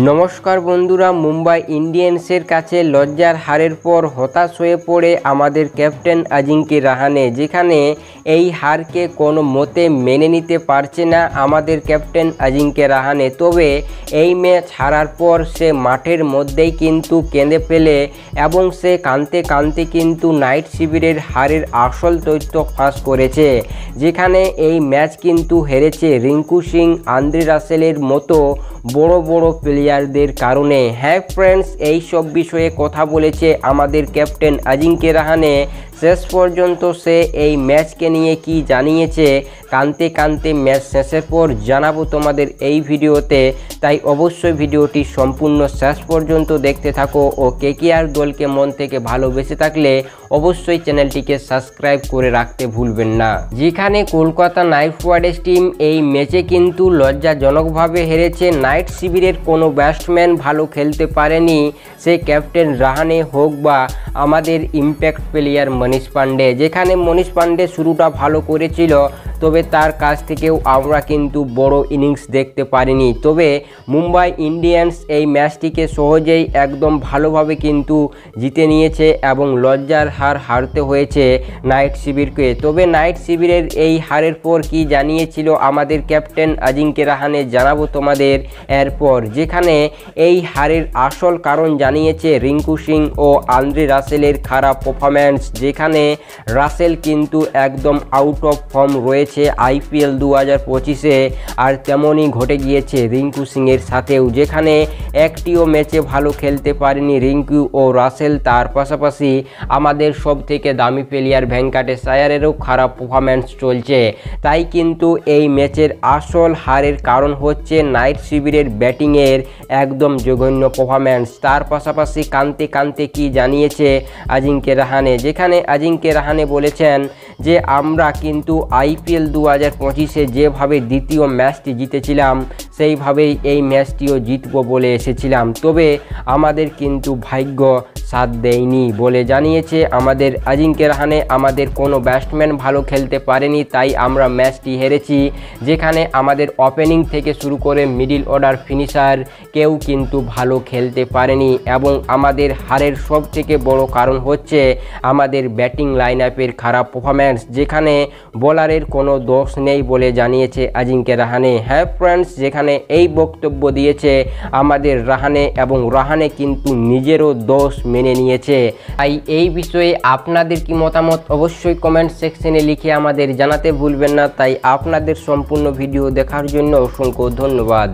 নমস্কার বন্ধুরা, মুম্বাই ইন্ডিয়ান্সের কাছে লজ্জার হারের পর হতাশ হয়ে পড়ে আমাদের ক্যাপ্টেন আজিঙ্কে রাহানে, যেখানে এই হারকে কোনো মতে মেনে নিতে পারছে না আমাদের ক্যাপ্টেন আজিঙ্কে রাহানে। তবে এই ম্যাচ হারার পর সে মাঠের মধ্যেই কিন্তু কেঁদে ফেলে এবং সে কাঁদতে কাঁদতে কিন্তু নাইট শিবিরের হারের আসল তথ্য ফাঁস করেছে, যেখানে এই ম্যাচ কিন্তু হেরেছে রিঙ্কু সিং, আন্দ্রে রাসেলের মতো বড় বড় প্লেয়ারদের কারণে। হ্যাঁ ফ্রেন্ডস, এই সব বিষয়ে কথা বলেছে আমাদের ক্যাপ্টেন আজিঙ্কে রাহানে। শেষ পর্যন্ত সে এই ম্যাচকে নিয়ে কি জানিয়েছে কাঁদতে কাঁদতে ম্যাচ শেষের পর জানাবো তোমাদের এই ভিডিওতে, তাই অবশ্যই ভিডিওটি সম্পূর্ণ শেষ পর্যন্ত দেখতে থাকো ও কেকেআর দলকে মন থেকে ভালোবেসে থাকলে অবশ্যই চ্যানেলটিকে সাবস্ক্রাইব করে রাখতে ভুলবেন না। যেখানে কলকাতা নাইট রাইডার্স টিম এই ম্যাচে কিন্তু লজ্জাজনকভাবে হেরেছে। নাইট শিবিরের কোনো ব্যাটসম্যান ভালো খেলতে পারেনি, সে ক্যাপ্টেন রাহানে হোক বা আমাদের ইম্প্যাক্ট প্লেয়ার মনীষ পান্ডে। যেখানে মনীষ পান্ডে শুরুটা ভালো করেছিল, তবে তার কাছ থেকেও আমরা কিন্তু বড় ইনিংস দেখতে পারিনি। তবে মুম্বাই ইন্ডিয়ান্স এই ম্যাচটিকে সহজেই একদম ভালোভাবে কিন্তু জিতে নিয়েছে এবং লজ্জার হার হারতে হয়েছে নাইট শিবিরকে। তবে নাইট শিবিরের এই হারের পর কি জানিয়েছিল আমাদের ক্যাপ্টেন আজিঙ্কে রাহানে জানাবো তোমাদের এরপর। যেখানে এই হারের আসল কারণ জানিয়েছে রিঙ্কু সিং ও আন্দ্রে রাসেলের খারাপ পারফরম্যান্স, যেখানে রাসেল কিন্তু একদম আউট অফ ফর্ম রয়েছে আইপিএল 2025-এ, আর তেমনই ঘটে গিয়েছে রিঙ্কু সিংয়ের সাথেও, যেখানে একটিও ম্যাচে ভালো খেলতে পারেনি রিঙ্কু ও রাসেল। তার পাশাপাশি আমাদের সব থেকে দামি প্লেয়ার ভেঙ্কাটেশ আয়ারেরও খারাপ পারফরম্যান্স চলছে। তাই কিন্তু এই ম্যাচের আসল হারের কারণ হচ্ছে নাইট শিবিরের ব্যাটিংয়ের একদম জঘন্য পারফরম্যান্স। তার পাশাপাশি কাঁদতে কাঁদতে কি জানিয়েছে আজিঙ্কে রাহানে, যেখানে আজিঙ্কে রাহানে বলেছেন যে আমরা কিন্তু আইপিএল 2025-এ যেভাবে দ্বিতীয় ম্যাচটি জিতেছিলাম সেইভাবেই এই ম্যাচটিও জিতব বলে এসেছিলাম, তবে আমাদের কিন্তু ভাগ্য সাথ দেয়নি বলে জানিয়েছে আমাদের আজিঙ্কে রাহানে। আমাদের কোনো ব্যাটসম্যান ভালো খেলতে পারেনি, তাই আমরা ম্যাচটি হেরেছি। যেখানে আমাদের ওপেনিং থেকে শুরু করে মিডিল অর্ডার ফিনিশার কেউ কিন্তু ভালো খেলতে পারেনি এবং আমাদের হারের সব থেকে বড় কারণ হচ্ছে আমাদের ব্যাটিং লাইন আপের খারাপ পারফরম্যান্স, যেখানে বোলারের কোনো দোষ নেই বলে জানিয়েছে আজিঙ্কে রাহানে। হ্যাঁ ফ্রেন্ডস, যেখানে এই বক্তব্য দিয়েছে আমাদের রাহানে এবং রাহানে কিন্তু নিজেরও দোষ মেনে নিয়েছে। তাই এই বিষয়ে আপনাদের কি মতামত অবশ্যই কমেন্ট সেকশনে লিখে আমাদের জানাতে ভুলবেন না। তাই আপনাদের সম্পূর্ণ ভিডিও দেখার জন্য অসংখ্য ধন্যবাদ।